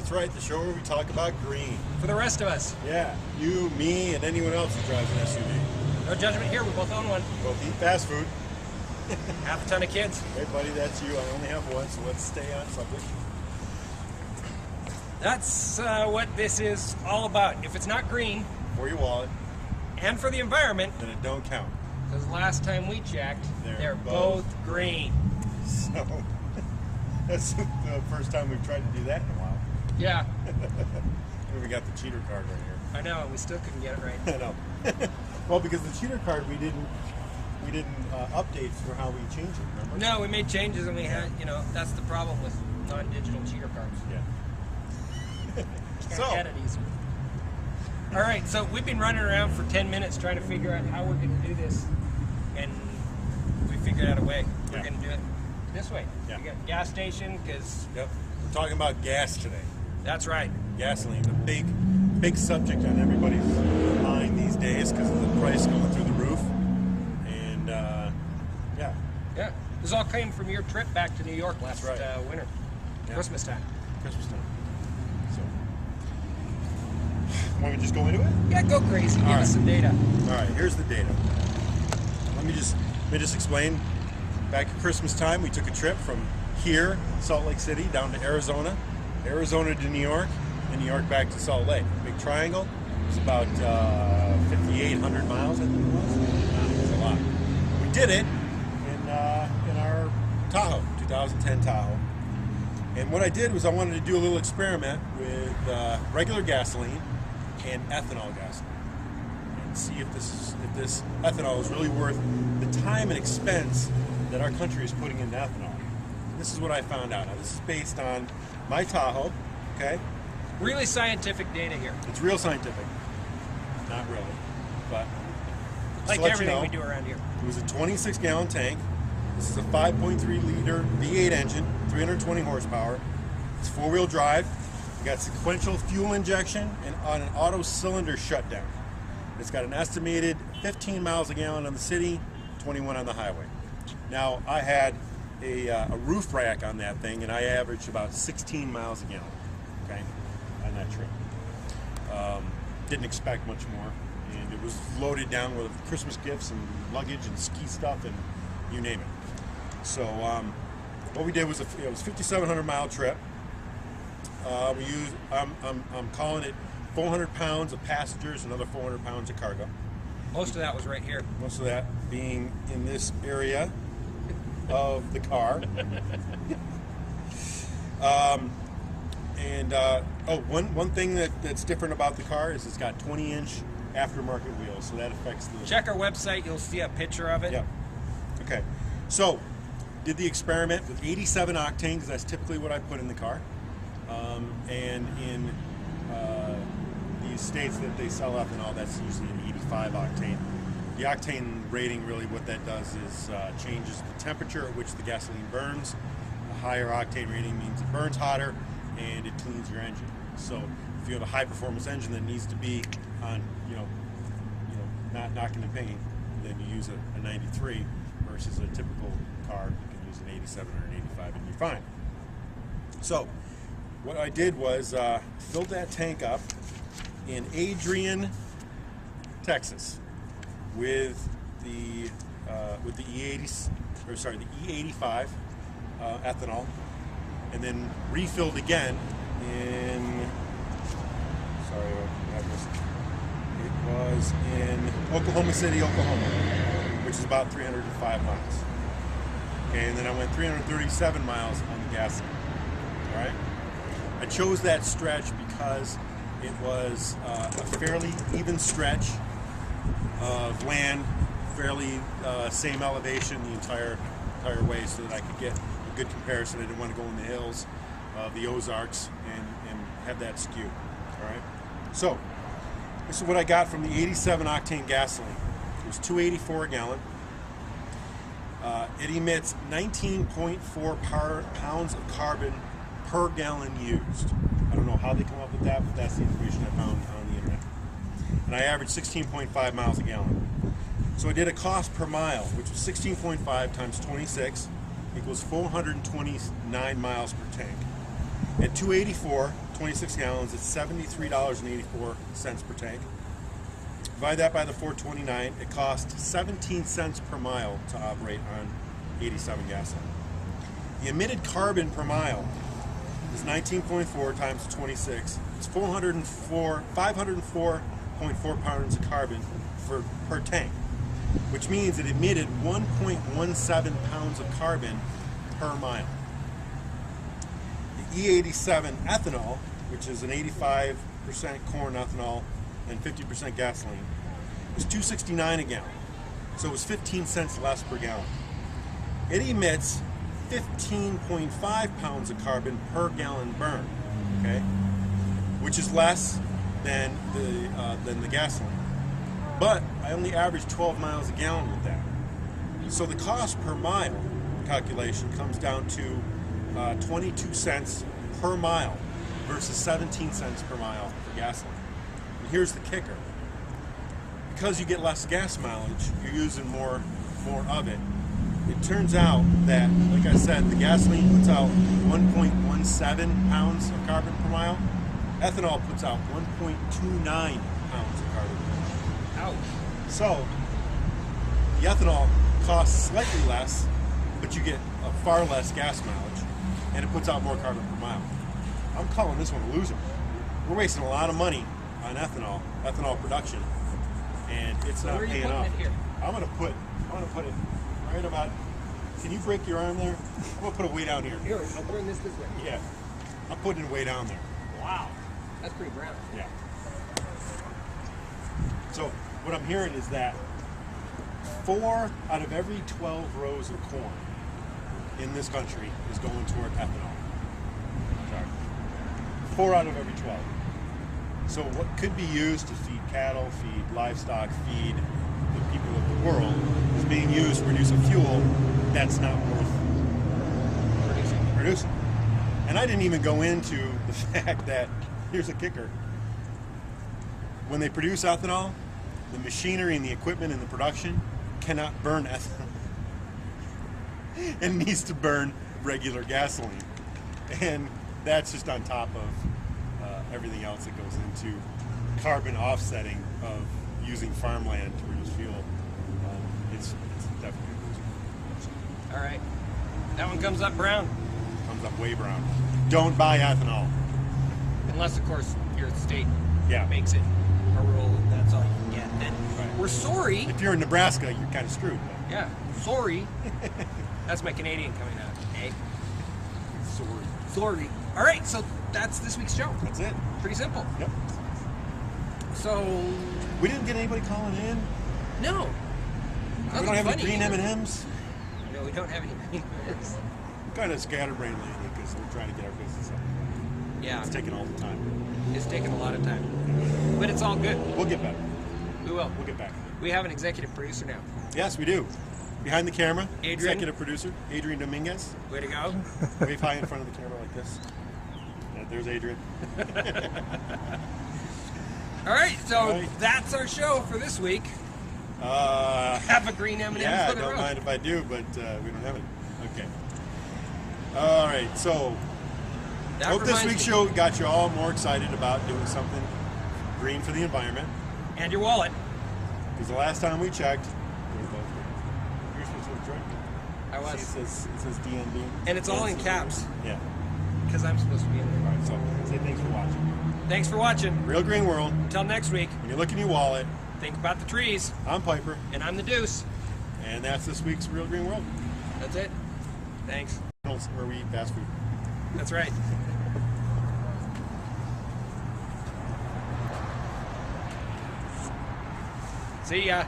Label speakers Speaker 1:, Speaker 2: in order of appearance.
Speaker 1: That's right, the show where we talk about green.
Speaker 2: For the rest of us.
Speaker 1: Yeah, you, me, and anyone else who drives an SUV.
Speaker 2: No judgment here, we both own one.
Speaker 1: Both eat fast food.
Speaker 2: Half a ton of kids.
Speaker 1: Hey buddy, that's you. I only have one, so let's stay on subject.
Speaker 2: That's what this is all about. If it's not green,
Speaker 1: For your wallet,
Speaker 2: and for the environment,
Speaker 1: then it don't count.
Speaker 2: because last time we checked, they're
Speaker 1: both
Speaker 2: both green.
Speaker 1: So, that's the first time we've tried to do that in a while.
Speaker 2: Yeah,
Speaker 1: We got the cheater card right here.
Speaker 2: I know, we still couldn't get it right.
Speaker 1: I know. Well, because the cheater card we didn't update for how we changed it, remember?
Speaker 2: No, we made changes and we had, that's the problem with non-digital cheater cards.
Speaker 1: Yeah.
Speaker 2: Can't get it easier. All right, so we've been running around for 10 minutes trying to figure out how we're going to do this, and we figured out a way. We're going to do it this way.
Speaker 1: Yeah.
Speaker 2: We got a gas station, because...
Speaker 1: Yep. We're talking about gas today.
Speaker 2: That's right.
Speaker 1: Gasoline, the big subject on everybody's mind these days because of the price going through the roof. And, yeah.
Speaker 2: Yeah. This all came from your trip back to New York last winter.
Speaker 1: Yeah.
Speaker 2: Christmas time.
Speaker 1: Christmas time. So, want me to just go into it?
Speaker 2: Yeah, go crazy. Give us some data.
Speaker 1: All right, here's the data. Let me just explain. Back at Christmas time, we took a trip from here, Salt Lake City, down to Arizona to New York, and New York back to Salt Lake. Big triangle. It's about 5,800 miles, I think it was. It's a lot. We did it in our Tahoe, 2010 Tahoe. And what I did was I wanted to do a little experiment with regular gasoline and ethanol gasoline, and see if this ethanol is really worth the time and expense that our country is putting into ethanol. And this is what I found out. Now, this is based on my Tahoe, okay?
Speaker 2: Really scientific data here.
Speaker 1: It's real scientific. Not really, but
Speaker 2: like everything we do around here.
Speaker 1: It was a 26-gallon tank. This is a 5.3-liter V8 engine, 320 horsepower. It's four-wheel drive. You got sequential fuel injection and on an auto cylinder shutdown. It's got an estimated 15 miles a gallon on the city, 21 on the highway. Now, I had a roof rack on that thing, and I averaged about 16 miles a gallon, okay, on that trip. Didn't expect much more, and it was loaded down with Christmas gifts and luggage and ski stuff and you name it. So what we did was it was a 5,700 mile trip. We used I'm calling it 400 pounds of passengers, another 400 pounds of cargo.
Speaker 2: Most of that was right here.
Speaker 1: Most of that being in this area of the car. One thing that's different about the car is it's got 20-inch aftermarket wheels, so that affects the...
Speaker 2: Check our website, you'll see a picture of it.
Speaker 1: Yeah. Okay. So, did the experiment with 87 octane, because that's typically what I put in the car. And in these states that they sell ethanol, that's usually an 85 octane. The octane rating, really what that does is changes the temperature at which the gasoline burns. A higher octane rating means it burns hotter and it cleans your engine. So if you have a high performance engine that needs to be on, not knocking the paint, then you use a 93 versus a typical car. You can use an 87 or an 85 and you're fine. So what I did was filled that tank up in Adrian, Texas, with the E80, or sorry, the E85 ethanol, and then refilled again in. Sorry, I missed. It was in Oklahoma City, Oklahoma, which is about 305 miles. Okay, and then I went 337 miles on the gas tank. All right. I chose that stretch because it was a fairly even stretch of land, fairly same elevation the entire way, so that I could get a good comparison. I didn't want to go in the hills of the Ozarks and have that skew. All right. So this is what I got from the 87 octane gasoline. It was $2.84 a gallon. It emits 19.4 pounds of carbon per gallon used. I don't know how they come up with that, but that's the information I found on the internet. And I averaged 16.5 miles a gallon. So I did a cost per mile, which was 16.5 times 26 equals 429 miles per tank. At 284, 26 gallons, it's $73.84 per tank. Divide that by the 429, it costs 17 cents per mile to operate on 87 gasoline. The emitted carbon per mile is 19.4 times 26. It's 504.4 pounds of carbon per tank, which means it emitted 1.17 pounds of carbon per mile. The E87 ethanol, which is an 85% corn ethanol and 50% gasoline, is $2.69 a gallon. So it was 15 cents less per gallon. It emits 15.5 pounds of carbon per gallon burned, okay, which is less than the gasoline. But I only average 12 miles a gallon with that. So the cost per mile calculation comes down to 22 cents per mile versus 17 cents per mile for gasoline. And here's the kicker. Because you get less gas mileage, you're using more of it. It turns out that, like I said, the gasoline puts out 1.17 pounds of carbon per mile. Ethanol puts out 1.29 pounds of carbon per mile.
Speaker 2: Ouch.
Speaker 1: So, the ethanol costs slightly less, but you get a far less gas mileage, and it puts out more carbon per mile. I'm calling this one a loser. We're wasting a lot of money on ethanol production, and it's not paying off. I'm gonna put it right about. Can you break your arm there? I'm gonna put it way down here.
Speaker 2: Here, I'll turn this way.
Speaker 1: Yeah, I'm putting it way down there.
Speaker 2: Wow, that's pretty brown.
Speaker 1: Yeah. So what I'm hearing is that 4 out of every 12 rows of corn in this country is going toward ethanol. Sorry. 4 out of every 12. So what could be used to feed cattle, feed livestock, feed the people of the world is being used to produce a fuel that's not worth producing. And I didn't even go into the fact that, here's a kicker, when they produce ethanol, the machinery and the equipment and the production cannot burn ethanol. It needs to burn regular gasoline. And that's just on top of everything else that goes into carbon offsetting of using farmland to produce fuel. It's definitely a loser.
Speaker 2: All right. That one comes up brown.
Speaker 1: Comes up way brown. Don't buy ethanol.
Speaker 2: Unless, of course, your state
Speaker 1: Yeah.
Speaker 2: makes it a rule and that's all you can get. Then
Speaker 1: Right.
Speaker 2: we're sorry.
Speaker 1: If you're in Nebraska, you're kind of screwed.
Speaker 2: Yeah, sorry. That's my Canadian coming out. Hey,
Speaker 1: Sorry.
Speaker 2: sorry. All right, so that's this week's show.
Speaker 1: That's it.
Speaker 2: Pretty simple.
Speaker 1: Yep.
Speaker 2: So,
Speaker 1: We didn't get anybody calling in.
Speaker 2: no.
Speaker 1: We don't have any green
Speaker 2: either.
Speaker 1: M&Ms.
Speaker 2: No, we don't have any green M&Ms.
Speaker 1: We're kind of scatterbrained lately because we're trying to get our business up.
Speaker 2: Yeah,
Speaker 1: It's taking all the time.
Speaker 2: it's taken a lot of time. But it's all good.
Speaker 1: We'll get better.
Speaker 2: We will.
Speaker 1: We'll get back.
Speaker 2: We have an executive producer now.
Speaker 1: Yes, we do. Behind the camera,
Speaker 2: Adrian.
Speaker 1: executive producer, Adrian Dominguez.
Speaker 2: Way to go.
Speaker 1: Wave high in front of the camera like this. There's Adrian.
Speaker 2: All right, so
Speaker 1: All right.
Speaker 2: that's our show for this week. Have a green M&M
Speaker 1: Yeah,
Speaker 2: for the
Speaker 1: don't
Speaker 2: road.
Speaker 1: mind if I do, but we don't have it. Okay. All right, so
Speaker 2: That
Speaker 1: hope this
Speaker 2: reminds
Speaker 1: week's
Speaker 2: me-
Speaker 1: show got you all more excited about doing something green for the environment.
Speaker 2: And your wallet.
Speaker 1: Because the last time we checked, we were both green. You're supposed to have joined me.
Speaker 2: I was.
Speaker 1: See, it says DNB.
Speaker 2: And it's all in caps.
Speaker 1: Yeah.
Speaker 2: Because I'm supposed to be in
Speaker 1: All
Speaker 2: there.
Speaker 1: right, so say thanks for watching.
Speaker 2: Thanks for watching.
Speaker 1: Real Green World.
Speaker 2: Until next week,
Speaker 1: When you look in your wallet,
Speaker 2: think about the trees.
Speaker 1: I'm Piper,
Speaker 2: And I'm the Duce.
Speaker 1: and that's this week's Real Green World.
Speaker 2: That's it. Thanks.
Speaker 1: Where we eat fast food.
Speaker 2: That's right. See ya.